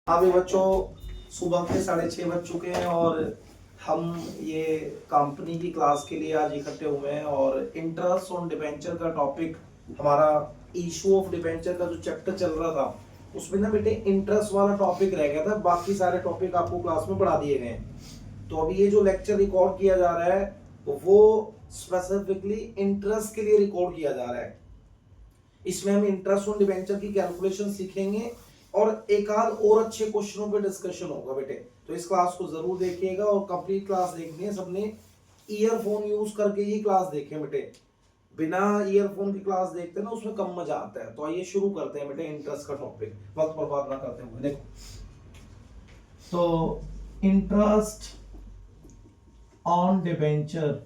अभी बच्चों सुबह के 6:30 बज चुके हैं और हम ये कंपनी की क्लास के लिए आज इकट्ठे हुए हैं और इंटरेस्ट ऑन डिबेंचर का टॉपिक हमारा इशू ऑफ डिबेंचर का जो चैप्टर चल रहा था उसमें ना बेटे इंटरेस्ट वाला टॉपिक रह गया था। बाकी सारे टॉपिक आपको क्लास में पढ़ा दिए गए हैं। तो अभी ये जो लेक्चर रिकॉर्ड किया जा रहा है तो वो स्पेसिफिकली इंटरेस्ट के लिए रिकॉर्ड किया जा रहा है। इसमें हम इंटरेस्ट ऑन डिबेंचर की कैलकुलेशन सीखेंगे और एक आध और अच्छे क्वेश्चनों पे डिस्कशन होगा बेटे। तो इस क्लास को जरूर देखिएगा और कंप्लीट क्लास देखनी है सबने ईयरफोन यूज करके ही क्लास देखें बेटे। बिना ईयरफोन की क्लास देखते ना उसमें कम मजा आता है। तो आइए शुरू करते हैं बेटे इंटरेस्ट का टॉपिक वक्त बर्बाद ना करते हुए। देखो तो इंटरेस्ट ऑन डिबेंचर,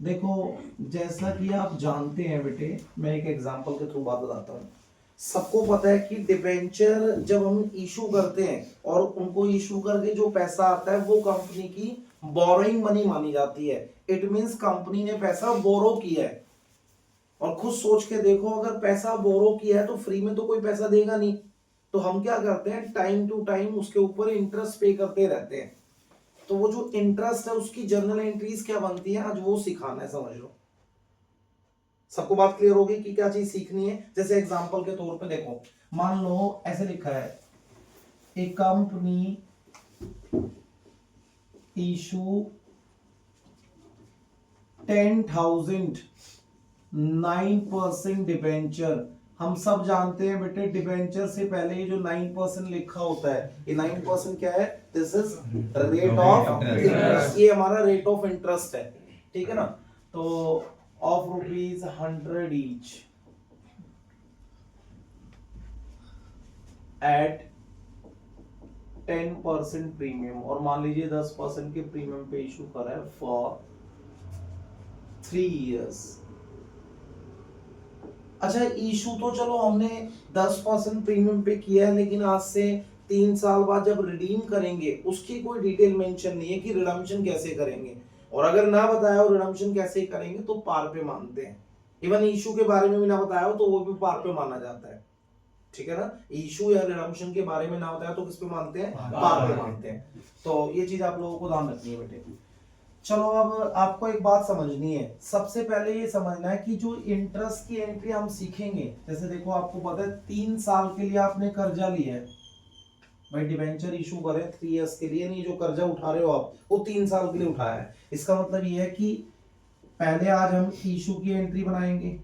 देखो जैसा कि आप जानते हैं बेटे, मैं एक एग्जांपल के थ्रू बात बताता हूँ। सबको पता है कि डिबेंचर जब हम इशू करते हैं और उनको इशू करके जो पैसा आता है वो कंपनी की बोरोइंग मनी मानी जाती है। इट मींस कंपनी ने पैसा बोरो किया है। और खुद सोच के देखो, अगर पैसा बोरो किया है तो फ्री में तो कोई पैसा देगा नहीं। तो हम क्या करते हैं, टाइम टू टाइम उसके ऊपर इंटरेस्ट पे करते रहते हैं। तो वो जो इंटरेस्ट है उसकी जर्नल एंट्रीज क्या बनती है आज वो सिखाना है, समझ लो। सबको बात क्लियर होगी कि क्या चीज सीखनी है। जैसे एग्जांपल के तौर पे देखो, मान लो ऐसे लिखा है, ए कंपनी इशू 10,000 9% डिबेंचर। हम सब जानते हैं बेटे डिबेंचर से पहले ये जो 9% लिखा होता है, ये 9% क्या है, this is rate of interest. ये हमारा रेट ऑफ इंटरेस्ट है, ठीक है ना। तो ऑफ ₹100 ईच एट 10% प्रीमियम, और मान लीजिए 10% के प्रीमियम पे इशू करा है फॉर 3 इयर्स। अच्छा, इशू तो चलो हमने 10% प्रीमियम पे किया है, लेकिन आज से 3 साल बाद जब रिडीम करेंगे उसकी कोई डिटेल मेंशन नहीं है कि रिडम्पशन कैसे करेंगे। और अगर ना बताया हो रिडम्पशन कैसे करेंगे तो पार पे मानते हैं। इवन इशू के बारे में भी ना बताया हो तो वो भी पार पे माना जाता है, ठीक है ना। इशू या रिडम्पशन के बारे में ना बताया तो किस पे मानते हैं, पार पे मानते हैं। तो ये चीज आप लोगों को ध्यान रखनी है बेटे। चलो अब आपको एक बात समझनी है। सबसे पहले ये समझना है कि जो इंटरेस्ट की एंट्री हम सीखेंगे, जैसे देखो आपको पता है 3 साल के लिए आपने कर्जा लिया है भाई, डिबेंचर इशू करें 3 इयर्स के लिए, नहीं जो कर्जा उठा रहे हो आप वो 3 साल के लिए उठाया है। इसका मतलब ये है कि पहले आज हम इशू की एंट्री बनाएंगे,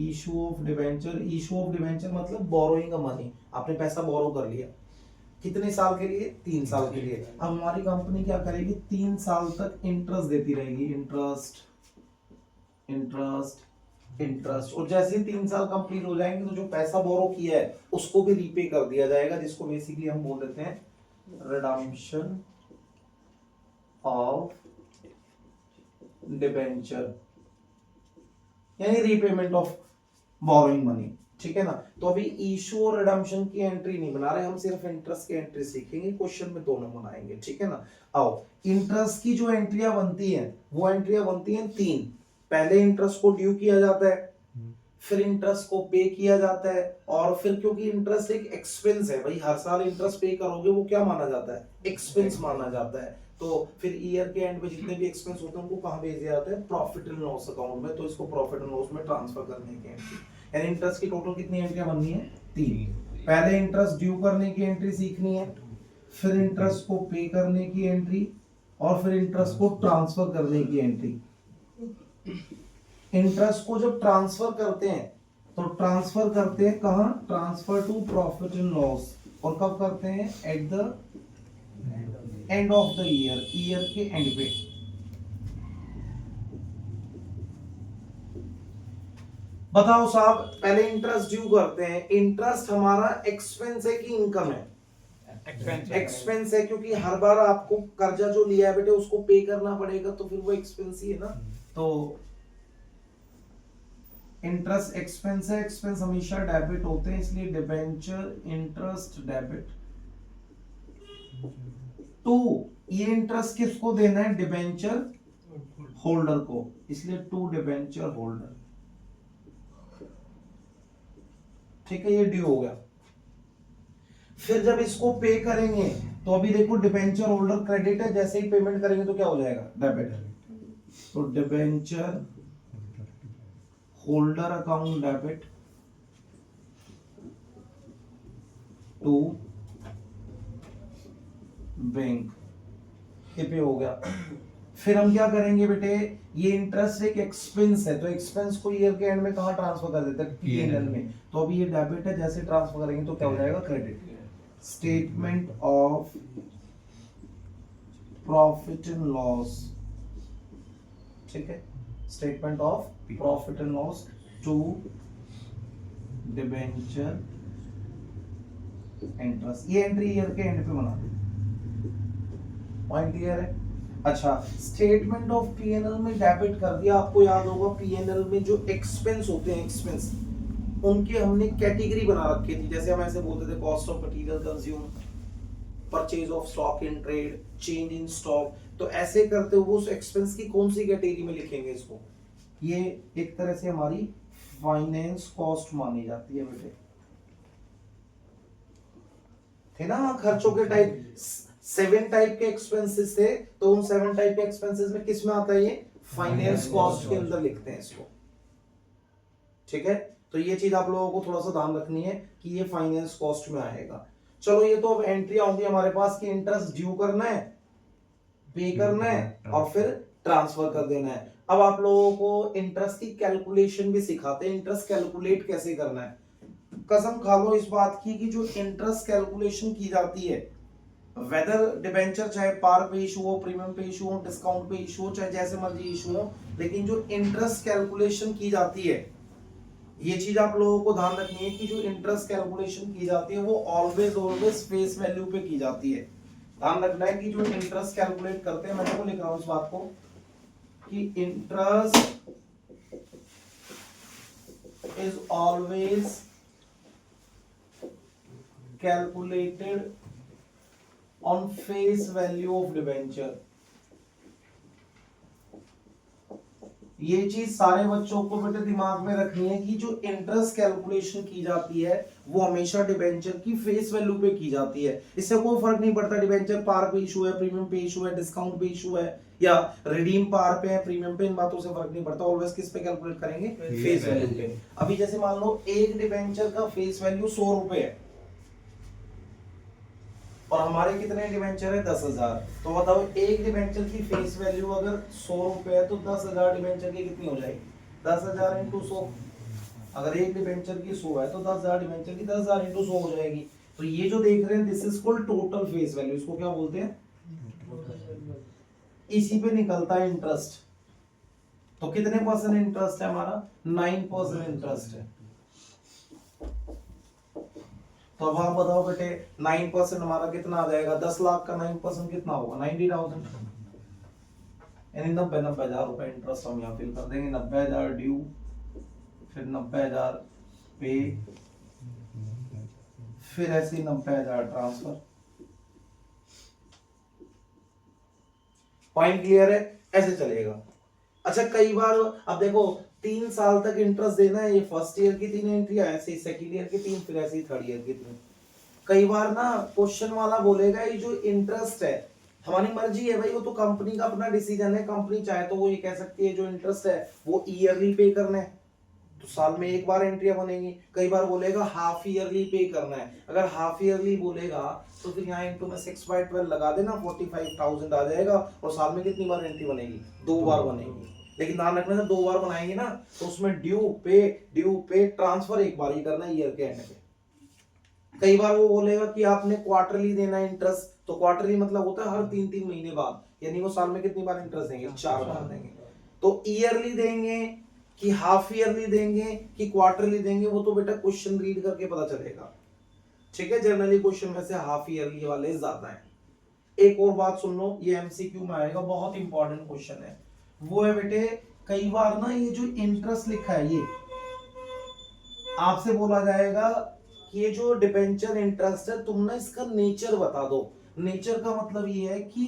issue of debenture. Issue of debenture मतलब बोरोइंग का मनी, आपने पैसा बोरो कर लिया कितने साल के लिए, 3 साल के लिए। अब हमारी कंपनी क्या करेगी, 3 साल तक इंटरेस्ट देती रहेगी, इंटरेस्ट इंटरेस्ट इंटरेस्ट। और जैसे ही 3 साल कंप्लीट हो जाएंगे तो जो पैसा बोरो किया है उसको भी रीपे कर दिया जाएगा, जिसको बेसिकली हम बोल देते हैं रिडम्पशन ऑफ डिबेंचर, यानी रीपेमेंट ऑफ बोरोइंग मनी, ठीक है ना। तो अभी इशू और रिडम्पशन की एंट्री नहीं बना रहे, हम सिर्फ इंटरेस्ट की एंट्री सीखेंगे। क्वेश्चन में दोनों बनाएंगे, ठीक है ना। आओ, इंटरेस्ट की जो एंट्रियां बनती हैं वो एंट्रियां बनती हैं 3। पहले इंटरेस्ट को ड्यू किया जाता है, फिर इंटरेस्ट को पे किया जाता है, और फिर क्योंकि इंटरेस्ट एक एक्सपेंस है भाई, हर साल इंटरेस्ट पे करोगे वो क्या माना जाता है, एक्सपेंस माना जाता है। तो फिर ईयर के एंड में जितने भी एक्सपेंस होते हैं उनको कहां भेजा जाता है, प्रॉफिट एंड लॉस अकाउंट में। तो इसको प्रॉफिट एंड लॉस में ट्रांसफर करने की एंट्री, यानी इंटरेस्ट की टोटल कितनी एंट्रियां बननी है, 3। पहले इंटरेस्ट ड्यू करने की एंट्री सीखनी है, फिर इंटरेस्ट को पे करने की एंट्री, और फिर इंटरेस्ट को ट्रांसफर करने की एंट्री। इंटरेस्ट को जब ट्रांसफर करते हैं तो ट्रांसफर करते हैं कहां, transfer to profit and loss. और कब करते हैं, at the end of the year, year के एंड पे। बताओ साहब, पहले इंटरेस्ट ड्यू करते हैं। इंटरेस्ट हमारा एक्सपेंस है कि इनकम है, एक्सपेंस है, क्योंकि हर बार आपको कर्जा जो लिया है बेटे उसको पे करना पड़ेगा, तो फिर वो एक्सपेंस ही है ना। तो इंटरेस्ट एक्सपेंस है, एक्सपेंस हमेशा डेबिट होते हैं, इसलिए डिबेंचर इंटरेस्ट डेबिट टू, ये इंटरेस्ट किसको देना है, डिबेंचर होल्डर को, इसलिए टू डिबेंचर होल्डर, ठीक है। ये ड्यू हो गया। फिर जब इसको पे करेंगे तो अभी देखो डिबेंचर होल्डर क्रेडिट है, जैसे ही पेमेंट करेंगे तो क्या हो जाएगा, डेबिट। तो debenture holder account debit to bank, ये पे हो गया। फिर हम क्या करेंगे बेटे, ये इंटरेस्ट एक एक्सपेंस है, तो एक्सपेंस को ईयर के एंड में कहां ट्रांसफर कर देते हैं, पीएनएल में। तो अभी ये डेबिट है, जैसे ट्रांसफर करेंगे तो क्या हो जाएगा, credit. Statement of profit and loss, ठीक है, statement of profit and loss to debenture interest, ये एंट्री ईयर के एंड पे बना दो। पॉइंट क्लियर है। अच्छा, स्टेटमेंट ऑफ पीएनएल में डेबिट कर दिया, आपको याद होगा पीएनएल में जो एक्सपेंस होते हैं, एक्सपेंस उनके हमने कैटेगरी बना रखी थी, जैसे हम ऐसे बोलते थे cost of material consume, purchase of stock in trade, change in stock. तो ऐसे करते हुए उस एक्सपेंस की कौन सी कैटेगरी में लिखेंगे इसको, ये एक तरह से हमारी फाइनेंस कॉस्ट मानी जाती है बेटे, थे ना खर्चों के टाइप, 7 टाइप के एक्सपेंसेस थे, तो उन 7 टाइप के एक्सपेंसेस में किस में आता है, ये फाइनेंस कॉस्ट के अंदर लिखते हैं इसको, ठीक है। तो ये चीज आप लोगों को थोड़ा सा ध्यान रखनी है कि ये फाइनेंस कॉस्ट में आएगा। चलो ये तो अब एंट्री आती है हमारे पास कि इंटरेस्ट ड्यू करना है, पे करना है और फिर ट्रांसफर कर देना है। अब आप लोगों को इंटरेस्ट की कैलकुलेशन भी सिखाते हैं, इंटरेस्ट कैलकुलेट कैसे करना है। कसम खा लो इस बात की कि जो इंटरेस्ट कैलकुलेशन की जाती है, वेदर डिबेंचर चाहे पार पे इशू हो, प्रीमियम पे इशू हो, डिस्काउंट पे इशू हो, चाहे जैसे मर्जी इशू हो, लेकिन जो इंटरेस्ट कैलकुलेशन की जाती है, ये चीज आप लोगों को ध्यान रखनी है कि जो इंटरेस्ट कैलकुलेशन की जाती है वो ऑलवेज फेस वैल्यू पे की जाती है। ध्यान रखना है कि जो इंटरेस्ट कैलकुलेट करते हैं, मैं देखो लिख रहा हूं इस बात को कि interest is always calculated on face value of debenture. ये चीज सारे बच्चों को बेटे दिमाग में रखनी है कि जो इंटरेस्ट कैलकुलेशन की जाती है वो हमेशा डिबेंचर की फेस वैल्यू पे की जाती है। इससे कोई फर्क नहीं पड़ता डिबेंचर पार पे इशू है, प्रीमियम पे इशू है, डिस्काउंट पे इशू है या रिडीम पार पे है, प्रीमियम पे, इन बातों से फर्क नहीं पड़ता। ऑलवेज किस पे कैलकुलेट करेंगे, फेस वैल्यू पे। अभी जैसे मान लो एक डिबेंचर का फेस वैल्यू 100 रुपए है और हमारे कितने डिबेंचर है, 10,000। तो बताओ एक डिबेंचर की फेस वैल्यू अगर 100 रुपए है तो 10,000 डिबेंचर की कितनी हो जाएगी, 10,000 इंटू 100। अगर एक डिबेंचर की 100 है तो 10,000 डिबेंचर की 10,000 इंटू 100 हो जाएगी। तो ये जो देख रहे हैं this is called total face value, इसको क्या बोलते हैं, इसी पे निकलता है इंटरेस्ट। तो कितने परसेंट इंटरेस्ट है हमारा, 9% इंटरेस्ट है। तो अब आप बताओ बेटे 9% हमारा कितना आ जाएगा, 10 लाख का 9% कितना होगा, 90,000, यानी 90,000 रुपए इंटरेस्ट हम यहाँ फिल कर देंगे। 90,000 ड्यू, फिर 90,000 पे, फिर ऐसे 90,000 ट्रांसफर। पॉइंट क्लियर है, ऐसे चलेगा। अच्छा कई बार अब देखो 3 साल तक इंटरेस्ट देना है, ये फर्स्ट ईयर की 3 एंट्री, ऐसे ही सेकंड ईयर की 3, फिर ऐसे ही थर्ड ईयर की 3। कई बार ना क्वेश्चन वाला बोलेगा ये जो इंटरेस्ट है हमारी मर्जी है भाई, वो तो कंपनी का अपना डिसीजन है, कंपनी चाहे तो वो ये कह सकती है जो इंटरेस्ट है वो ईयरली पे करना है, तो साल में एक बार एंट्रियां बनेगी। कई बार बोलेगा हाफ ईयरली पे करना है, अगर हाफ ईयरली बोलेगा तो फिर यहाँ इंटू में 6/12 लगा देना, 45,000 आ जाएगा और साल में कितनी बार एंट्री बनेगी, 2 बार बनेगी। लेकिन ध्यान रखना 2 बार बनाएंगे ना तो उसमें ड्यू पे ट्रांसफर एक बार ही करना है ईयर के एंड पे। कई बार वो बोलेगा कि आपने क्वार्टरली देना है इंटरेस्ट, तो क्वार्टरली मतलब होता है हर 3-3 महीने बाद, यानी वो साल में कितनी बार इंटरेस्ट देंगे, 4 बार देंगे। तो ईयरली देंगे कि हाफ ईयरली देंगे कि क्वार्टरली देंगे, वो तो बेटा क्वेश्चन रीड करके पता चलेगा, ठीक है। जनरली क्वेश्चन में से हाफ ईयरली वाले ज्यादा है। एक और बात सुन लो, ये एमसीक्यू में आएगा, बहुत इंपॉर्टेंट क्वेश्चन है, वो है बेटे कई बार ना ये जो इंटरेस्ट लिखा है ये आपसे बोला जाएगा कि ये जो डिबेंचर इंटरेस्ट है तुम ना इसका नेचर बता दो। नेचर का मतलब ये है कि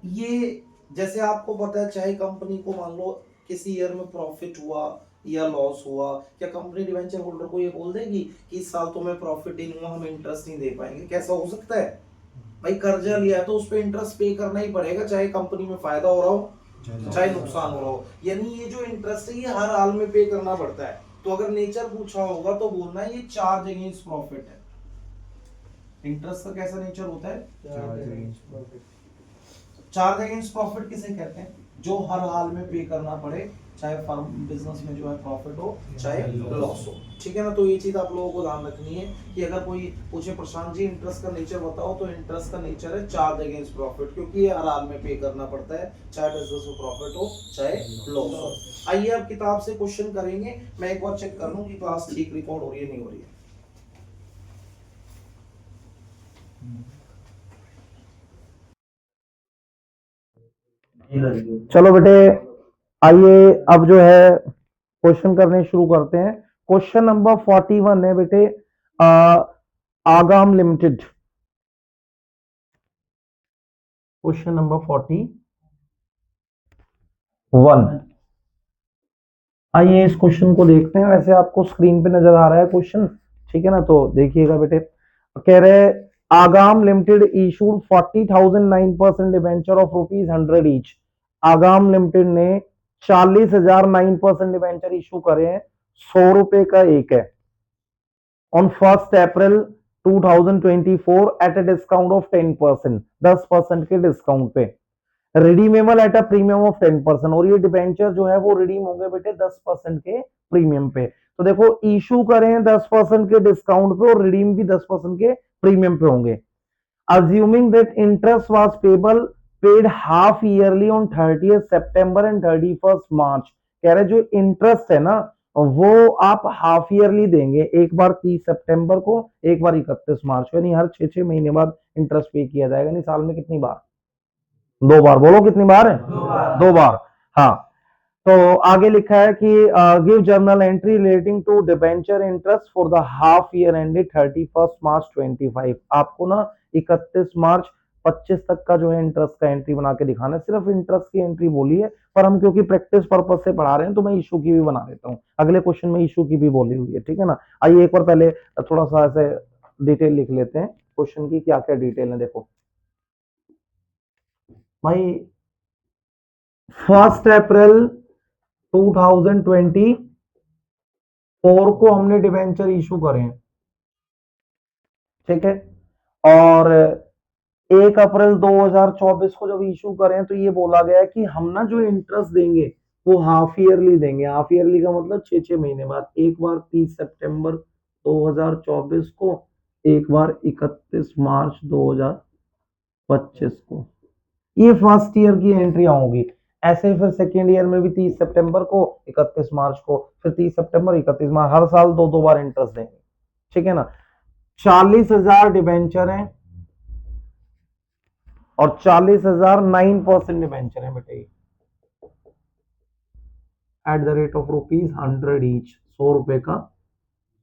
ये जैसे आपको पता है चाहे कंपनी को मान लो किसी ईयर में प्रॉफिट हुआ या लॉस हुआ, क्या कंपनी डिवेंचर होल्डर को ये बोल देगी कि इस साल तुम्हें प्रॉफिट ही नहीं हुआ, हम इंटरेस्ट नहीं दे पाएंगे? कैसा हो सकता है? भाई कर्जा लिया है तो उस पर इंटरेस्ट पे करना ही पड़ेगा, चाहे कंपनी में फायदा हो रहा हो चाहे नुकसान हो रहा हो। यानी ये जो इंटरेस्ट है ये हर हाल में पे करना पड़ता है। तो अगर नेचर पूछा होगा तो बोलना है ये चार्ज अगेंस्ट प्रॉफिट है। इंटरेस्ट का कैसा नेचर होता है? चार्ज अगेंस्ट प्रॉफिट किसे कहते हैं? जो हर हाल में पे करना पड़े, चाहे फर्म बिजनेस में जो है प्रॉफिट हो चाहे लॉस हो। ठीक है ना? तो ये चीज आप लोगों को ध्यान रखनी है कि अगर कोई पूछे प्रशांत जी इंटरेस्ट का नेचर बताओ, तो इंटरेस्ट का नेचर है चार्ज अगेंस्ट प्रॉफिट, क्योंकि ये हर हाल में पे करना पड़ता है, चाहे बिजनेस में प्रॉफिट हो चाहे लॉस हो। आइए अब किताब से क्वेश्चन करेंगे। मैं एक बार चेक कर लूं कि क्लास ठीक रिकॉर्ड हो रही है नहीं हो रही है। चलो बेटे, आइए अब जो है क्वेश्चन करने शुरू करते हैं। क्वेश्चन नंबर 41 है बेटे, आगाम लिमिटेड। Question number 41। आइए इस क्वेश्चन को देखते हैं। वैसे आपको स्क्रीन पे नजर आ रहा है क्वेश्चन, ठीक है ना? तो देखिएगा बेटे। कह रहे Agam limited issued 40,000 9% debenture of ₹100 each. Agam limited ने 40,000 9% डिबेंचर इशू करे हैं, ₹100 का एक है, on 1 April 2024 at a discount of 10%, 10% के डिस्काउंट पे, redeemable at a premium of 10%। और ये डिबेंचर जो है वो रिडीम होंगे बेटे 10% के प्रीमियम पे। तो देखो इशू करें 10% के डिस्काउंट पे और रिडीम भी 10% के प्रीमियम पे होंगे। assuming that interest was payable paid half yearly on 30th September and 31st March। कह रहे जो इंटरेस्ट है ना वो आप हाफ ईयरली देंगे, एक बार 30 सितंबर को, एक बार 31 मार्च को, यानी हर 6-6 महीने बाद इंटरेस्ट पे किया जाएगा। नहीं, साल में कितनी बार? 2 बार। बोलो कितनी बार है? 2 बार। हाँ। तो आगे लिखा है कि give journal entry relating to debenture interest for the half year ended 31 March 25। आपको ना 31 मार्च 25 तक का जो है इंटरेस्ट का एंट्री बना के दिखाना है। सिर्फ इंटरेस्ट की एंट्री बोली है, पर हम क्योंकि प्रैक्टिस पर्पज से पढ़ा रहे हैं तो मैं इशू की भी बना देता हूँ। अगले क्वेश्चन में इशू की भी बोली हुई है, ठीक है ना? आइए एक बार पहले थोड़ा सा ऐसे डिटेल लिख लेते हैं क्वेश्चन की, क्या क्या डिटेल है। देखो भाई, 1 अप्रैल 2024 को हमने डिबेंचर इशू करे हैं, ठीक है? और 1 अप्रैल 2024 को जब इशू करें तो ये बोला गया है कि हम ना जो इंटरेस्ट देंगे वो हाफ ईयरली देंगे। हाफ ईयरली का मतलब 6-6 महीने बाद, एक बार 30 सितंबर 2024 को, एक बार 31 मार्च 2025 को। ये फर्स्ट ईयर की एंट्री होंगी। ऐसे ही फिर सेकेंड ईयर में भी 30 सितंबर को, 31 मार्च को, फिर 30 सितंबर, 31 मार्च, हर साल 2-2 बार इंटरेस्ट देंगे, ठीक है ना? 40,000 डिबेंचर हैं और 40,000 9% डिबेंचर है बेटे, at the rate of ₹100 each, ₹100 का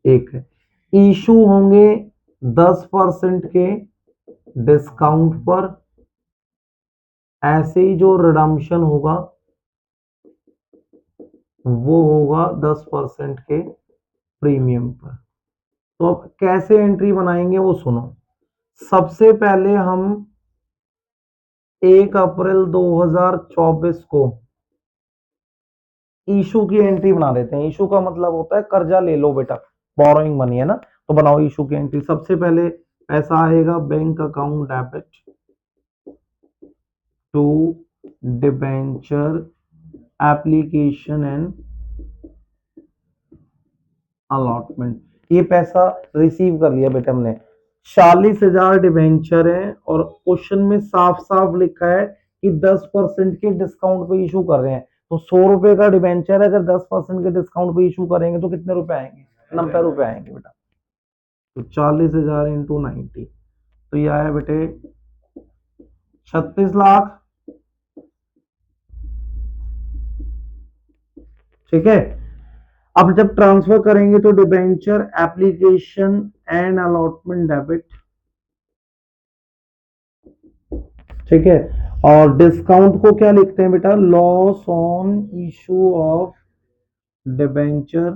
एक है। इशू होंगे 10% के डिस्काउंट पर। ऐसे ही जो रिडम्पशन होगा वो होगा 10% के प्रीमियम पर। तो अब कैसे एंट्री बनाएंगे वो सुनो। सबसे पहले हम 1 अप्रैल 2024 को इशू की एंट्री बना देते हैं। इशू का मतलब होता है कर्जा ले लो बेटा, बोरोइंग मनी है ना। तो बनाओ इशू की एंट्री। सबसे पहले पैसा आएगा bank account debit to debenture application and allotment. ये पैसा रिसीव कर लिया बेटा हमने। 40,000 डिबेंचर है और क्वेश्चन में साफ साफ लिखा है कि 10% के डिस्काउंट पे इशू कर रहे हैं। तो ₹100 का डिबेंचर है, अगर 10% के डिस्काउंट पे इशू करेंगे तो कितने रुपए आएंगे? ₹90 आएंगे बेटा। तो 40,000 इंटू 90, तो ये आया बेटे 36 लाख, ठीक है? अब जब ट्रांसफर करेंगे तो debenture application and allotment debit, ठीक है? और डिस्काउंट को क्या लिखते हैं बेटा? Loss on issue of debenture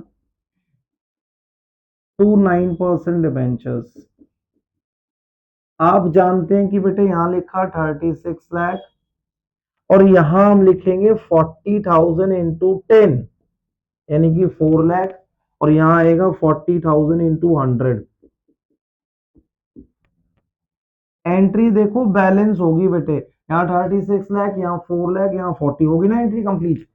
to 9% debentures. आप जानते हैं कि बेटे यहां लिखा 36 लाख और यहां हम लिखेंगे 40,000 इंटू 10 यानी कि 4 लाख और यहां आएगा 40,000 इंटू 100। एंट्री देखो बैलेंस होगी बेटे, यहाँ 36 लाख, यहाँ 4 लाख, यहाँ 40 होगी ना एंट्री कंप्लीट।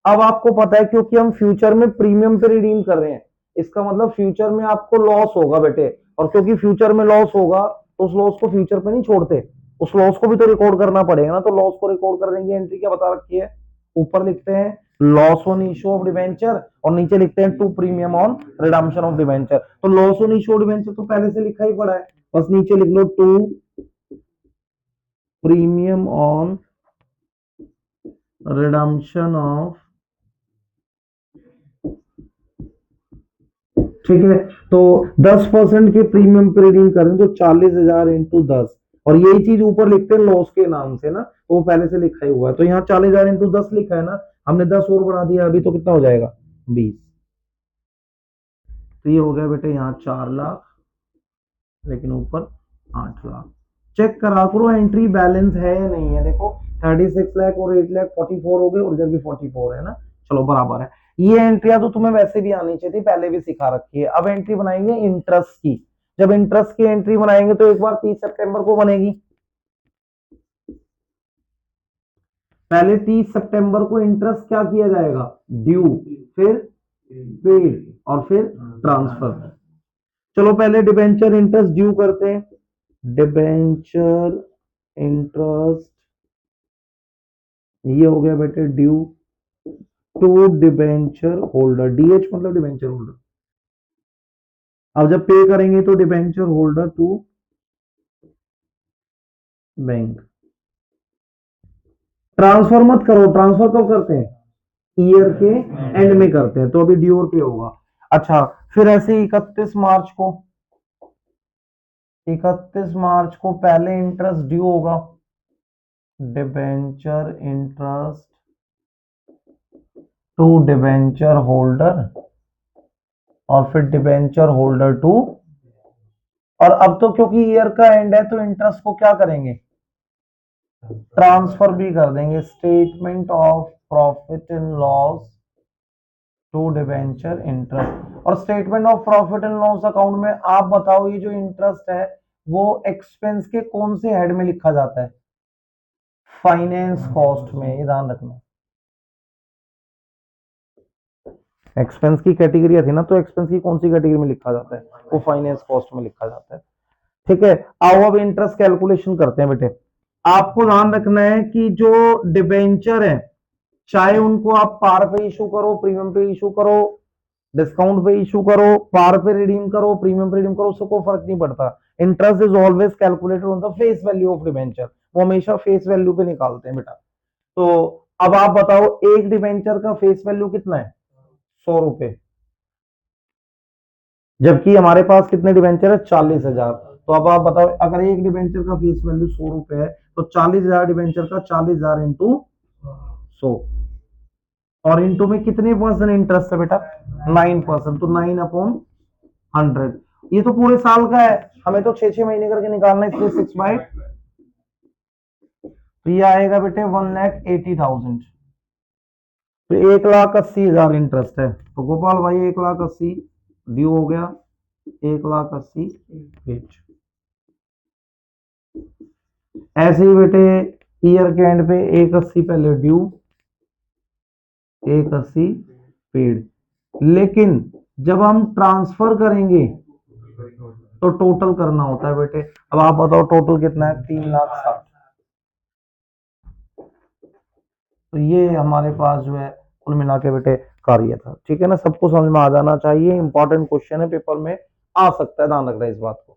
अब आपको पता है क्योंकि हम फ्यूचर में प्रीमियम पे रिडीम कर रहे हैं, इसका मतलब फ्यूचर में आपको लॉस होगा बेटे, और क्योंकि फ्यूचर में लॉस होगा तो उस लॉस को फ्यूचर पे नहीं छोड़ते, उस लॉस को भी तो रिकॉर्ड करना पड़ेगा ना। तो लॉस को रिकॉर्ड करने की एंट्री क्या बता रखी है, ऊपर लिखते हैं loss on issue of debenture और नीचे लिखते हैं to premium on redemption of debenture. तो loss on issue of debenture तो पहले से लिखा ही पड़ा है, बस नीचे लिख लो to premium on redemption of, ठीक है। तो 10% के प्रीमियम पे रिडीम करें तो 40,000 इंटू 10 और यही चीज ऊपर लिखते हैं लॉस के नाम से ना, तो वो पहले से लिखा ही हुआ है। तो यहाँ 40,000 इंटू 10 लिखा है ना, हमने 10 और बढ़ा दिया अभी, तो कितना हो जाएगा 20। तो ये हो गया बेटे यहाँ 4 लाख, लेकिन ऊपर 8 लाख। चेक करा करो एंट्री बैलेंस है या नहीं है। देखो 36 लाख और 8 लाख 44 हो गए और इधर भी 44 है ना, चलो बराबर है। ये एंट्रियां तो तुम्हें वैसे भी आनी चाहिए थी, पहले भी सिखा रखी है। अब एंट्री बनाएंगे इंटरेस्ट की। जब इंटरेस्ट की एंट्री बनाएंगे तो एक बार 30 सितंबर को बनेगी। पहले 30 सितंबर को इंटरेस्ट क्या किया जाएगा, ड्यू, फिर पेड और फिर ट्रांसफर। चलो पहले डिबेंचर इंटरेस्ट ड्यू करते हैं। डिबेंचर इंटरेस्ट ये हो गया बेटे due to debenture holder, DH मतलब डिबेंचर होल्डर। अब जब पे करेंगे तो debenture holder to bank. Transfer मत करो, ट्रांसफर कब करते हैं, ईयर के एंड में करते हैं, तो अभी ड्यू और पे होगा। अच्छा फिर ऐसे 31 मार्च को पहले इंटरेस्ट ड्यू होगा, debenture interest to debenture holder और फिर डिबेंचर होल्डर टू। और अब तो क्योंकि ईयर का एंड है तो इंटरेस्ट को क्या करेंगे, ट्रांसफर भी कर देंगे। Statement of profit and loss to debenture interest. और statement of profit and loss account में आप बताओ ये जो इंटरेस्ट है वो एक्सपेंस के कौन से हेड में लिखा जाता है, फाइनेंस कॉस्ट में, ये ध्यान रखना। एक्सपेंस की कैटेगरी थी ना, तो एक्सपेंस की कौन सी कैटेगरी में लिखा जाता है, वो फाइनेंस कॉस्ट में लिखा जाता है। ठीक है, आओ अब इंटरेस्ट कैलकुलेशन करते हैं बेटे। आपको ध्यान रखना है कि जो डिबेंचर है, चाहे उनको आप पार पे इशू करो, प्रीमियम पे इशू करो, डिस्काउंट पे इशू करो, पार पे रिडीम करो, प्रीमियम पे रिडीम करो, उससे कोई फर्क नहीं पड़ता। Interest is always calculated on the face value of debenture, वो हमेशा फेस वैल्यू पे निकालते हैं बेटा। तो अब आप बताओ एक डिबेंचर का फेस वैल्यू कितना है, 100 रुपए, जबकि हमारे पास कितने डिबेंचर है, 40,000। तो अब आप बताओ अगर एक डिबेंचर का फेस वैल्यू 100 रुपए है तो 40,000 डिबेंचर का 40,000 इंटू 100, और इंटू में कितने परसेंट इंटरेस्ट है बेटा, 9%। तो 9/100, ये तो पूरे साल का है, हमें तो 6-6 महीने करके निकालना है, इसलिए 6/, तो ये आएगा बेटे 1,80,000। तो 1,80,000 इंटरेस्ट है। तो गोपाल भाई 1,80,000 ड्यू हो गया, 1,80,000 बेच। ऐसे ही बेटे ईयर के एंड पे 1,80,000 पहले ड्यू, 1,80,000 पेड। लेकिन जब हम ट्रांसफर करेंगे तो टोटल करना होता है बेटे। अब आप बताओ टोटल कितना है, 3,60,000। तो ये हमारे पास जो है कुल मिला के बेटे कार्य था। ठीक है ना, सबको समझ में आ जाना चाहिए, इंपॉर्टेंट क्वेश्चन है, पेपर में आ सकता है, ध्यान रखना इस बात को।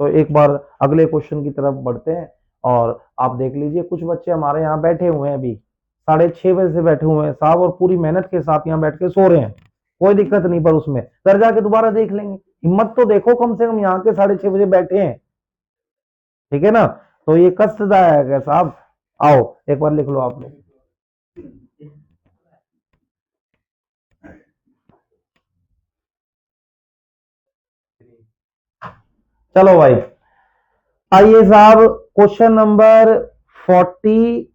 तो एक बार अगले क्वेश्चन की तरफ बढ़ते हैं और आप देख लीजिए, कुछ बच्चे हमारे यहाँ बैठे हुए हैं, अभी 6:30 बजे से बैठे हुए हैं साहब, और पूरी मेहनत के साथ यहाँ बैठ के सो रहे हैं, कोई दिक्कत नहीं, पर उसमें घर जाके दोबारा देख लेंगे। हिम्मत तो देखो, कम से कम यहाँ के 6:30 बजे बैठे हैं, ठीक है ना। तो ये कष्टदायक है साहब, आओ एक बार लिख लो आप लोग। चलो भाई, आइए साहब, क्वेश्चन नंबर 42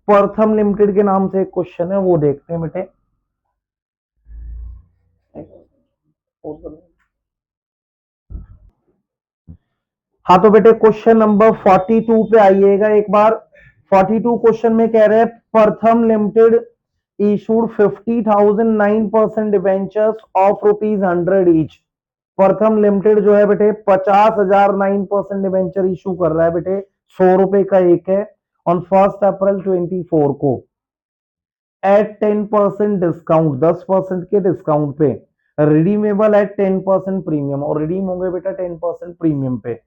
प्रथम लिमिटेड के नाम से एक क्वेश्चन है, वो देखते हैं बेटे। हाँ तो बेटे क्वेश्चन नंबर 42 पे आइएगा एक बार। 42 क्वेश्चन में कह रहे हैं प्रथम limited issued 50,000 9% debentures of ₹100 each. प्रथम लिमिटेड जो है बेटे 50,000 9% डिबेंचर इशू कर रहा है बेटे, 100 रुपए का एक है, ऑन 1 अप्रैल 24 को एट 10% डिस्काउंट, 10% के डिस्काउंट पे, रिडीमेबल एट 10% प्रीमियम, और रिडीम होंगे बेटा 10% प्रीमियम पे।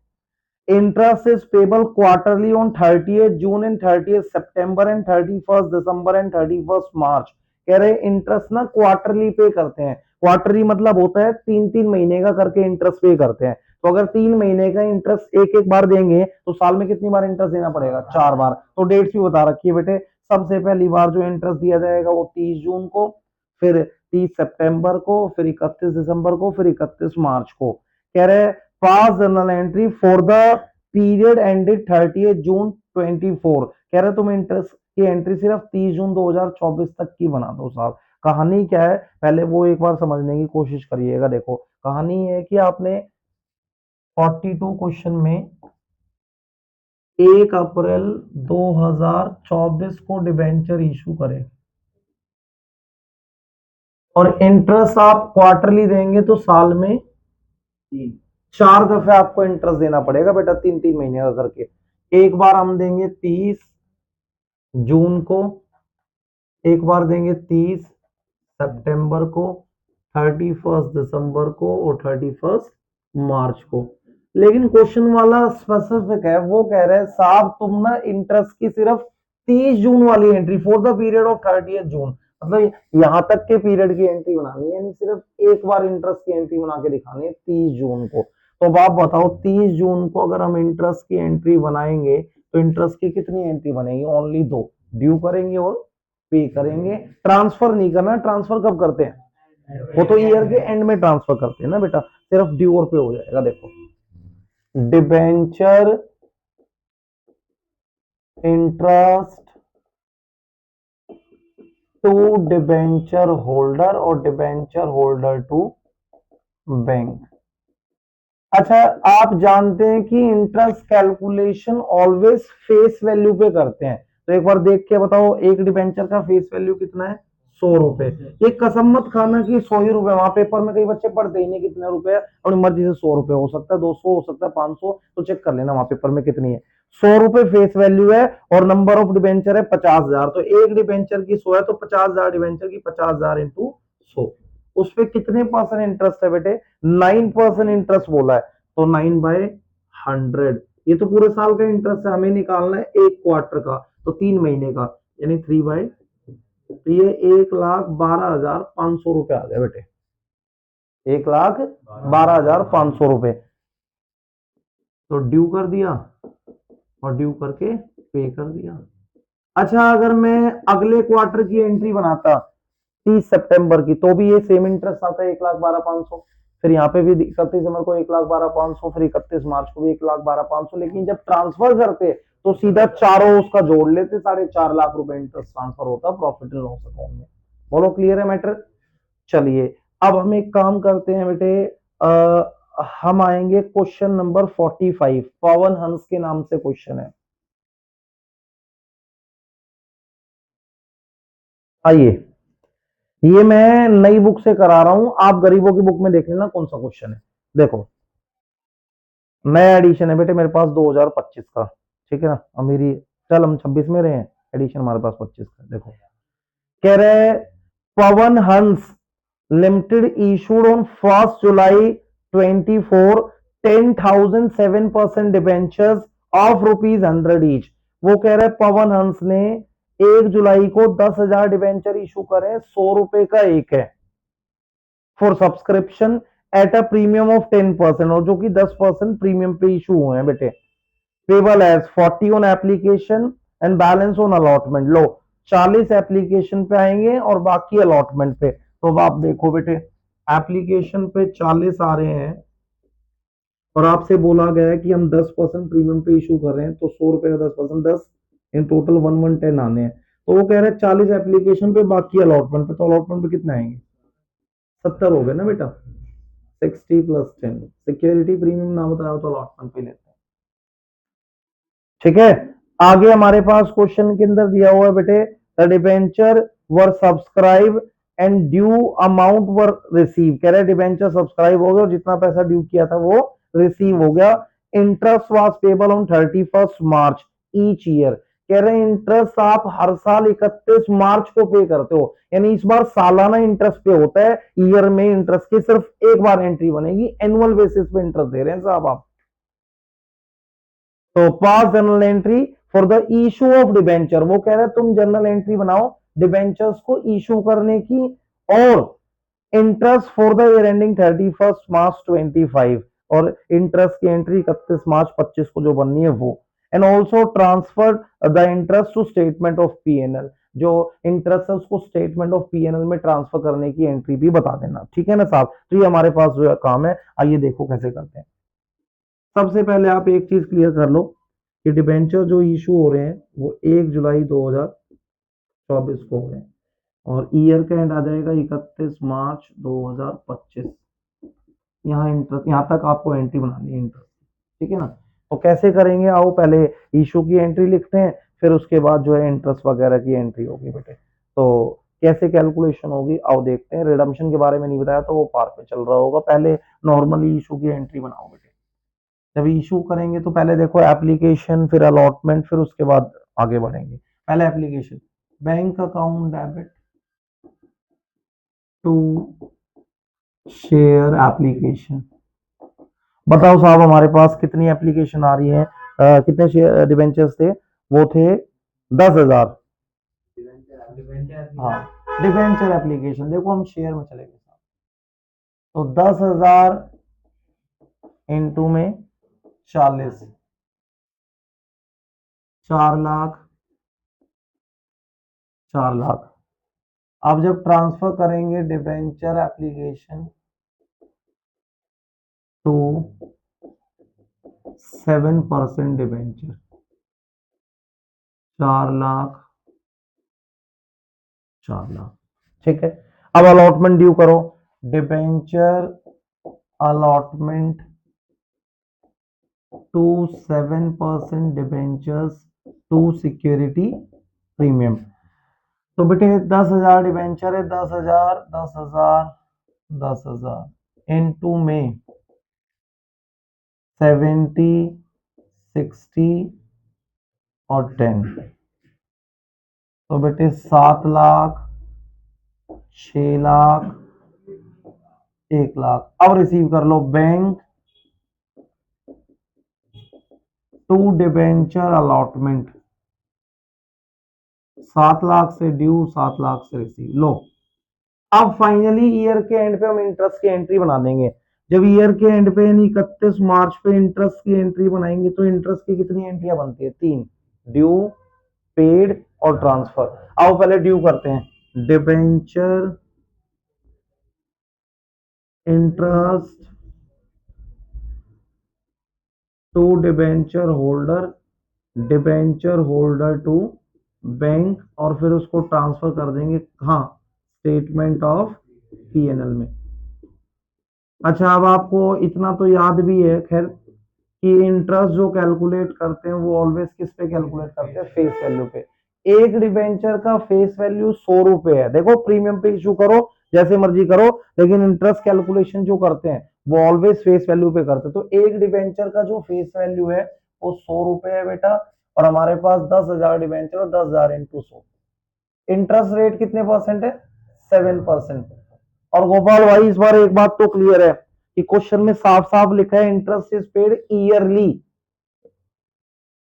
Interest is payable quarterly on 30th June and 30th September and 31st December and 31st मार्च। कह रहे इंटरेस्ट ना क्वार्टरली पे करते हैं। क्वार्टरली मतलब होता है 3-3 महीने का करके इंटरेस्ट पे करते हैं। तो अगर 3 महीने का इंटरेस्ट एक एक बार देंगे तो साल में कितनी बार इंटरेस्ट देना पड़ेगा? 4 बार। तो डेट्स भी बता रखी है बेटे। सबसे पहली बार जो इंटरेस्ट दिया जाएगा वो 30 जून को, फिर 30 सितंबर को, फिर 31 दिसंबर को, फिर 31 मार्च को। कह रहे pass journal entry for the period ended 30th जून 24। कह रहे तुम इंटरेस्ट की एंट्री सिर्फ 30 जून 2024 तक की बना दो साहब। कहानी क्या है पहले वो एक बार समझने की कोशिश करिएगा। देखो कहानी है कि आपने 42 क्वेश्चन में 1 अप्रैल 2024 को डिबेंचर इशू करे, और इंटरेस्ट आप क्वार्टरली देंगे तो साल में 4 दफे आपको इंटरेस्ट देना पड़ेगा बेटा, 3-3 महीने का करके। एक बार हम देंगे 30 जून को, एक बार देंगे 30 सितंबर को, 31 दिसंबर को, और 31 मार्च को। लेकिन क्वेश्चन वाला स्पेसिफिक है, वो कह रहे हैं साहब तुम ना इंटरेस्ट की सिर्फ 30 जून वाली entry for the period of 30th जून, मतलब यहां तक के पीरियड की एंट्री बनानी है, यानी सिर्फ एक बार इंटरेस्ट की एंट्री बना के दिखानी है 30 जून को। तो अब आप बताओ 30 जून को अगर हम इंटरेस्ट की एंट्री बनाएंगे तो इंटरेस्ट की कितनी एंट्री बनेगी? ओनली 2। ड्यू करेंगे और पे करेंगे। ट्रांसफर नहीं करना। ट्रांसफर कब करते हैं? वो तो ईयर के एंड में ट्रांसफर करते हैं ना बेटा, सिर्फ ड्यू और पे हो जाएगा। देखो debenture interest to debenture holder और डिबेंचर होल्डर टू बैंक। अच्छा, आप जानते हैं कि interest calculation always face value पे करते हैं। तो एक बार देख के बताओ एक डिबेंचर का फेस वैल्यू कितना है? 100 रुपए। ये कसम मत खाना कि 100 ही रुपए, वहां पेपर में कई बच्चे पढ़ते ही नहीं कितने रुपए, अपनी मर्जी से 100 रुपए हो सकता है, 200 हो सकता है, 500, तो चेक कर लेना वहां पेपर में कितनी है। 100 रुपए फेस वैल्यू है और नंबर ऑफ डिबेंचर है 50,000। तो एक डिबेंचर की 100 है तो 50,000 डिबेंचर की 50,000 इंटू 100। उस पर कितने परसेंट इंटरेस्ट है बेटे? 9% इंटरेस्ट बोला है, तो 9/100। ये तो पूरे साल का इंटरेस्ट है, हमें निकालना है एक क्वार्टर का, तो 3 महीने का, यानी 3/, तो ये 1,12,500 रुपए आ गए बेटे, 1,12,500 रुपए। तो ड्यू कर दिया और ड्यू करके पे कर दिया। अच्छा, अगर मैं अगले क्वार्टर की एंट्री बनाता 30 सितंबर की, तो भी ये सेम इंटरेस्ट आता है 1,12,500। फिर यहाँ पे भी 31 दिसंबर को 1,12,500, फिर 31 मार्च को भी 1,12,500। लेकिन जब ट्रांसफर करते तो सीधा चारों उसका जोड़ लेते, 4.5 लाख रुपए इंटरेस्ट ट्रांसफर होता प्रॉफिट एंड लॉस अकाउंट में। बोलो क्लियर है मैटर? चलिए अब हम एक काम करते हैं बेटे, हम आएंगे क्वेश्चन नंबर 45। पवन हंस के नाम से क्वेश्चन है। आइए, ये मैं नई बुक से करा रहा हूं, आप गरीबों की बुक में देख लेना कौन सा क्वेश्चन है। देखो नया एडिशन है बेटे मेरे पास 2025 का, ठीक है ना। अब मेरी, चल हम 26 में रहे हैं, एडिशन हमारे पास 25 का। देखो कह रहे Pawan Hans limited issued on 1 July 24 10,007% debentures of ₹100 each. वो कह रहे पवन हंस ने 1 जुलाई को 10,000 डिबेंचर इशू करे, 100 रुपए का एक है, for subscription eight a premium of 10%, और जो कि 10% प्रीमियम पे इशू हुए हैं बेटे। Payable as 40 on application and balance on allotment. लो 40 एप्लीकेशन पे आएंगे और बाकी अलॉटमेंट पे। तो अब आप देखो बेटे, एप्लीकेशन पे 40 आ रहे हैं और आपसे बोला गया है कि हम 10% प्रीमियम पे इशू कर रहे हैं, तो 100 रुपए का 10%, 10 इन टोटल 1110 आने हैं। तो वो कह रहे हैं 40 एप्लीकेशन पे, बाकी अलॉटमेंट पे, तो अलॉटमेंट पे कितने आएंगे? 70 हो गए ना बेटा, 60 प्लस 10, सिक्योरिटी प्रीमियम ना बताया तो अलॉटमेंट पे लेते हैं। ठीक है, आगे हमारे पास क्वेश्चन के अंदर दिया हुआ है बेटे, the debenture were subscribe and due amount were receive. कह रहे डिबेंचर सब्सक्राइब हो गया और जितना पैसा ड्यू किया था वो रिसीव हो गया। Interest was payable on 31 March each year. कह रहे हैं इंटरेस्ट आप हर साल 31 मार्च को पे करते हो, यानी इस बार सालाना इंटरेस्ट पे होता है, ईयर में इंटरेस्ट की सिर्फ एक बार एंट्री बनेगी, एनुअल बेसिस पे इंटरेस्ट दे रहे हैं साहब आप। तो पास journal entry for the issue of debenture, वो कह रहे हैं तुम जर्नल एंट्री बनाओ डिबेंचर्स को इशू करने की, और interest for the year ending 31 March 25, और इंटरेस्ट की एंट्री 31 मार्च 25 को जो बननी है वो। And also transfer the interest to statement of PNL, जो इंटरेस्ट है उसको स्टेटमेंट ऑफ पीएनएल में ट्रांसफर करने की एंट्री भी बता देना। ठीक है ना साहब, तो ये हमारे पास जो काम है, आइए देखो कैसे करते हैं। सबसे पहले आप एक चीज क्लियर कर लो कि डिबेंचर जो इशू हो रहे हैं वो 1 जुलाई 2024 को हो रहे हैं, और ईयर का एंड आ जाएगा 31 मार्च 2025। यहाँ इंटरेस्ट, यहाँ तक आपको एंट्री बनानी है इंटरेस्ट। ठीक है ना, तो कैसे करेंगे, आओ पहले इशू की एंट्री लिखते हैं, फिर उसके बाद जो है इंटरेस्ट वगैरह की एंट्री होगी बेटे। तो कैसे कैलकुलेशन होगी आओ देखते हैं। रिडम्पशन के बारे में नहीं बताया तो वो पार पे चल रहा होगा, पहले नॉर्मली इशू की एंट्री बनाओ बेटे। जब इशू करेंगे तो पहले देखो एप्लीकेशन, फिर अलॉटमेंट, फिर उसके बाद आगे बढ़ेंगे। पहले application, bank account debit to share application. बताओ साहब हमारे पास कितनी एप्लीकेशन आ रही है, कितने शेयर डिबेंचर्स थे? वो थे 10,000। हाँ, डिबेंचर एप्लीकेशन, देखो हम शेयर में चले गए, तो 10,000 इंटू में 40, 4 लाख, 4 लाख। अब जब ट्रांसफर करेंगे debenture application to 7% debenture, 4 lakh, 4 lakh. ठीक है, अब अलॉटमेंट ड्यू करो, debenture allotment to 7% debentures to security premium. तो बेटे 10,000 डिबेंचर है, 10,000, 10,000, 10,000 इनटू में 70, 60 और 10, तो बेटे 7 लाख, 6 लाख, 1 लाख। अब रिसीव कर लो, bank to debenture allotment, 7 lakh से ड्यू, 7 लाख से रिसीव। लो, अब फाइनली ईयर के एंड पे हम इंटरेस्ट की एंट्री बना देंगे। जब ईयर के एंड पे यानी 31 मार्च पे इंटरेस्ट की एंट्री बनाएंगे तो इंटरेस्ट की कितनी एंट्रियां बनती है? 3, ड्यू, पेड और ट्रांसफर। आओ पहले ड्यू करते हैं, debenture interest to debenture holder, debenture holder to bank, और फिर उसको ट्रांसफर कर देंगे कहाँ? स्टेटमेंट ऑफ पीएनएल में। अच्छा, अब आपको इतना तो याद भी है खैर कि इंटरेस्ट जो कैलकुलेट करते हैं वो ऑलवेज किस पे कैलकुलेट करते हैं? फेस वैल्यू पे। एक डिबेंचर का फेस वैल्यू 100 रुपए है। देखो प्रीमियम पे इशू करो जैसे मर्जी करो, लेकिन इंटरेस्ट कैलकुलेशन जो करते हैं वो ऑलवेज फेस वैल्यू पे करते हैं। तो एक डिबेंचर का जो फेस वैल्यू है वो 100 रुपए है बेटा, और हमारे पास 10,000 डिबेंचर और 10,000 इंटू 100। इंटरेस्ट रेट कितने परसेंट है? 7%। और गोपाल भाई इस बार एक बात तो क्लियर है कि क्वेश्चन में साफ साफ लिखा है interest is paid yearly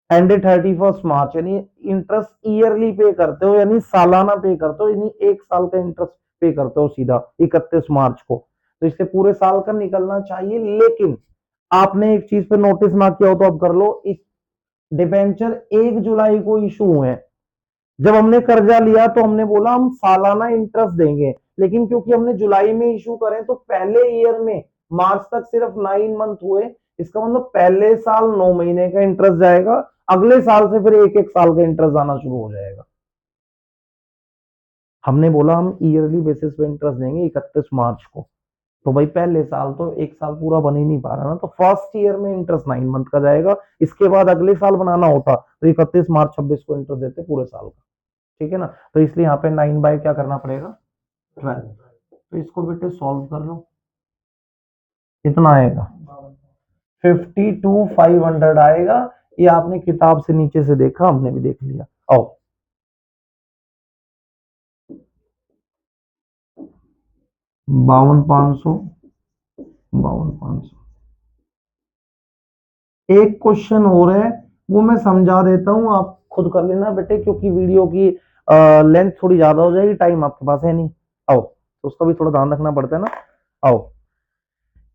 ended 31 मार्च, यानी इंटरेस्ट ईयरली पे करते हो, यानी सालाना पे करते हो, यानी 1 साल का इंटरेस्ट पे करते हो सीधा 31 मार्च को। तो इससे पूरे साल का निकलना चाहिए, लेकिन आपने एक चीज पे नोटिस ना किया हो तो अब कर लो, इस डिबेंचर 1 जुलाई को इशू हुए हैं। जब हमने कर्जा लिया तो हमने बोला हम सालाना इंटरेस्ट देंगे, लेकिन क्योंकि हमने जुलाई में इशू करें तो पहले ईयर में मार्च तक सिर्फ 9 मंथ हुए, इसका मतलब पहले साल 9 महीने का इंटरेस्ट जाएगा, अगले साल से फिर एक एक साल का इंटरेस्ट आना शुरू हो जाएगा। हमने बोला हम ईयरली बेसिस पे इंटरेस्ट देंगे 31 मार्च को, तो भाई पहले साल तो एक साल पूरा बन ही नहीं पा रहा ना, तो फर्स्ट ईयर में इंटरेस्ट 9 मंथ का जाएगा, इसके बाद अगले साल बनाना होता तो 31 मार्च 26 को इंटरेस्ट देते पूरे साल का, ठीक है ना। तो इसलिए यहाँ पे 9 बाय क्या करना पड़ेगा 12, तो इसको बेटे सॉल्व कर लो, कितना आएगा 52,500 आएगा। ये आपने किताब से नीचे से देखा, हमने भी देख लिया। आओ 52,500, 52,500। एक क्वेश्चन और है, वो मैं समझा देता हूं, आप खुद कर लेना बेटे, क्योंकि वीडियो की लेंथ थोड़ी ज्यादा हो जाएगी, टाइम आपके पास है नहीं। आओ, तो उसका भी थोड़ा ध्यान रखना पड़ता है ना। आओ,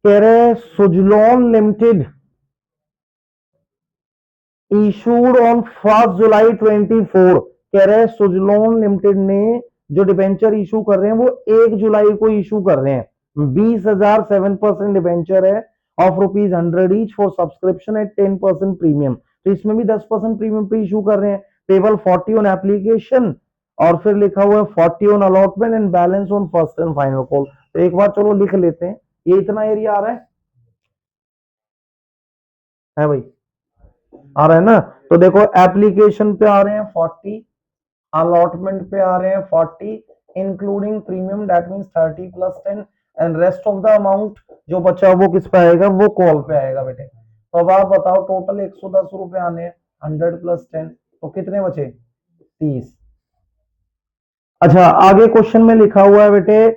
कह रहे सुजलॉन लिमिटेड इशूड ऑन 1 जुलाई 24, कह रहे हैं सुजलॉन लिमिटेड ने जो डिबेंचर इशू कर रहे हैं वो 1 जुलाई को इशू कर रहे हैं, 20,000 7% डिबेंचर है of ₹100 each for subscription eight 10% premium, तो इसमें भी 10% प्रीमियम पे इशू कर रहे हैं। टेबल 40 ऑन एप्लीकेशन, और फिर लिखा हुआ है 40 on allotment and balance on first and final call. तो एक बार चलो लिख लेते हैं, ये इतना एरिया आ रहा है भाई, आ रहा है ना। तो देखो एप्लीकेशन पे आ रहे हैं 40, अलॉटमेंट पे आ रहे हैं 40, including premium that means 30 plus 10, and rest of the amount जो बचा वो किस पे आएगा, वो कॉल पे आएगा बेटे। तो अब आप बताओ टोटल 110 रुपए आने हैं, 100 प्लस 10, तो कितने बचे 30। अच्छा, आगे क्वेश्चन में लिखा हुआ है बेटे,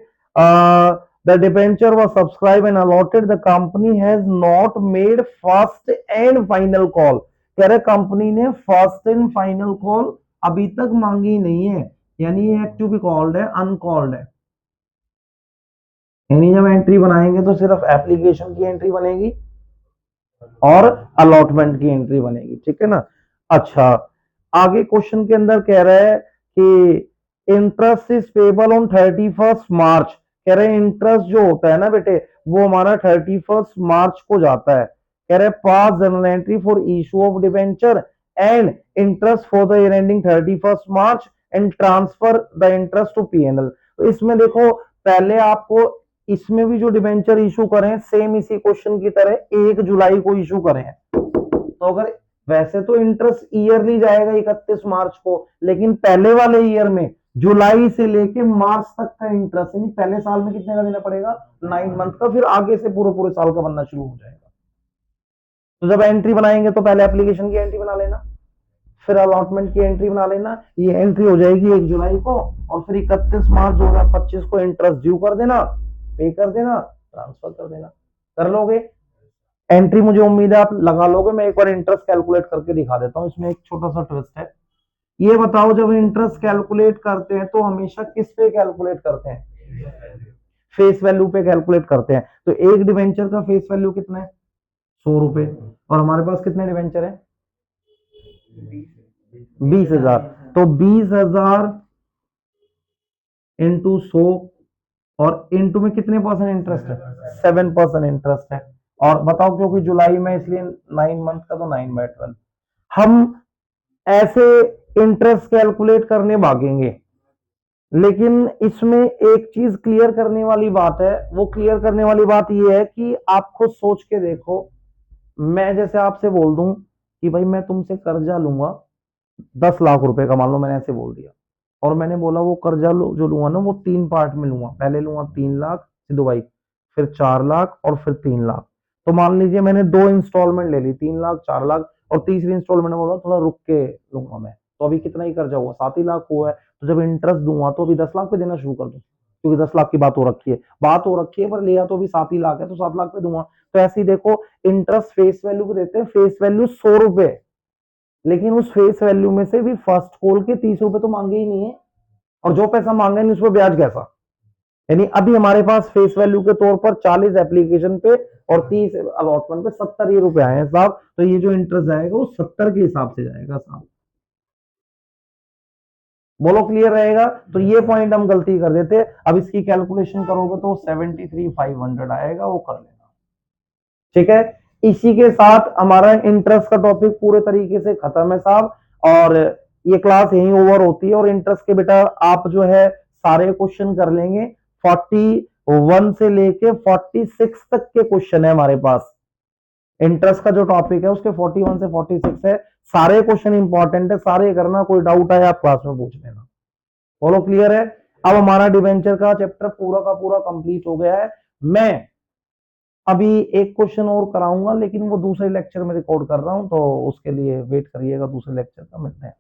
the debenture was subscribe and allotted, the company has not made first and final call. कह रहे कंपनी ने फर्स्ट एंड फाइनल कॉल अभी तक मांगी नहीं है, यानी ये टू बी कॉल्ड है, अनकॉल्ड है। यानी जब एंट्री बनाएंगे तो सिर्फ एप्लीकेशन की एंट्री बनेगी और अलॉटमेंट की एंट्री बनेगी, ठीक है ना। अच्छा, आगे क्वेश्चन के अंदर कह रहा है कि इंटरेस्ट इज पेबल ऑन 31 मार्च, कह रहे हैं इंटरेस्ट जो होता है ना बेटे वो हमारा 31 मार्च को जाता है। कह रहे pass journal entry for issue of debenture and interest for the year ending 31 March and transfer the interest to P&L. तो इसमें देखो पहले आपको, इसमें भी जो डिबेंचर इशू करें सेम इसी क्वेश्चन की तरह 1 जुलाई को इशू करें, तो अगर वैसे तो इंटरेस्ट ईयरली जाएगा 31 मार्च को, लेकिन पहले वाले ईयर में जुलाई से लेके मार्च तक का इंटरेस्ट, यानी पहले साल में कितने का देना पड़ेगा 9 मंथ का, फिर आगे से पूरे पूरे साल का बनना शुरू हो जाएगा। तो जब एंट्री बनाएंगे तो पहले एप्लीकेशन की एंट्री बना लेना, फिर अलॉटमेंट की एंट्री बना लेना, ये एंट्री हो जाएगी 1 जुलाई को, और फिर 31 मार्च 2025 को इंटरेस्ट ड्यू कर देना, पे कर देना, ट्रांसफर कर देना। कर लोगे एंट्री, मुझे उम्मीद है आप लगा लोगे। मैं एक बार इंटरेस्ट कैलकुलेट करके दिखा देता हूँ, इसमें एक छोटा सा ट्विस्ट है। ये बताओ जब इंटरेस्ट कैलकुलेट करते हैं तो हमेशा किस पे कैलकुलेट करते हैं, फेस वैल्यू पे कैलकुलेट करते हैं। तो एक डिवेंचर का फेस वैल्यू कितना है 100 रुपए, और हमारे पास कितने डिवेंचर है 20,000, तो 20,000 इंटू 100, और इंटू में कितने परसेंट इंटरेस्ट है 7% इंटरेस्ट है। और बताओ क्योंकि जुलाई में इसलिए 9 मंथ का, तो 9/12। हम ऐसे इंटरेस्ट कैलकुलेट करने भागेंगे, लेकिन इसमें एक चीज क्लियर करने वाली बात है, वो क्लियर करने वाली बात ये है कि आप खुद सोच के देखो, मैं जैसे आपसे बोल दूं कि भाई मैं तुमसे कर्जा लूंगा 10 लाख रुपए का, मान लो मैंने ऐसे बोल दिया, और मैंने बोला वो कर्जा जो लूंगा ना वो 3 पार्ट में लूंगा, पहले लूंगा 3 लाख सिद्धू भाई, फिर 4 लाख, और फिर 3 लाख। तो मान लीजिए मैंने 2 इंस्टॉलमेंट ले ली, 3 लाख 4 लाख, और तीसरी इंस्टॉलमेंट में बोला थोड़ा रुक के लूंगा मैं, तो अभी कितना ही कर्जा हुआ 7 ही लाख हुआ है। तो जब इंटरेस्ट दूंगा तो अभी 10 लाख पे देना शुरू कर दूं, क्योंकि 10 लाख की बात हो रखी है, पर लिया तो अभी 7 ही लाख है, तो 7 लाख पे दूंगा। तो ऐसे ही देखो इंटरेस्ट फेस वैल्यू को देते हैं, फेस वैल्यू 100 रुपए, लेकिन उस फेस वैल्यू में से भी फर्स्ट कॉल के 30 रुपए तो मांगे ही नहीं है, और जो पैसा मांगे नहीं उस पर ब्याज कैसा। यानी अभी हमारे पास फेस वैल्यू के तौर पर 40 एप्लीकेशन पे और 30 अलॉटमेंट पे 70 ही रुपए आए हैं साहब, तो ये जो इंटरेस्ट जाएगा वो 70 के हिसाब से जाएगा साहब। बोलो क्लियर रहेगा। तो ये पॉइंट हम गलती कर देते, अब इसकी कैलकुलेशन करोगे तो 73,500 आएगा, वो कर लेना, ठीक है। इसी के साथ हमारा इंटरेस्ट का टॉपिक पूरे तरीके से खत्म है साहब, और ये क्लास यहीं ओवर होती है। और इंटरेस्ट के बेटा आप जो है सारे क्वेश्चन कर लेंगे, 41 से लेके 46 तक के क्वेश्चन है हमारे पास। इंटरेस्ट का जो टॉपिक है उसके 41 से 46 है, सारे क्वेश्चन इंपॉर्टेंट है, सारे करना, कोई डाउट है आप क्लास में पूछ लेना। फॉलो क्लियर है? अब हमारा डिवेंचर का चैप्टर पूरा का पूरा कंप्लीट हो गया है। मैं अभी एक क्वेश्चन और कराऊंगा, लेकिन वो दूसरे लेक्चर में रिकॉर्ड कर रहा हूं, तो उसके लिए वेट करिएगा, दूसरे लेक्चर का मिलते हैं।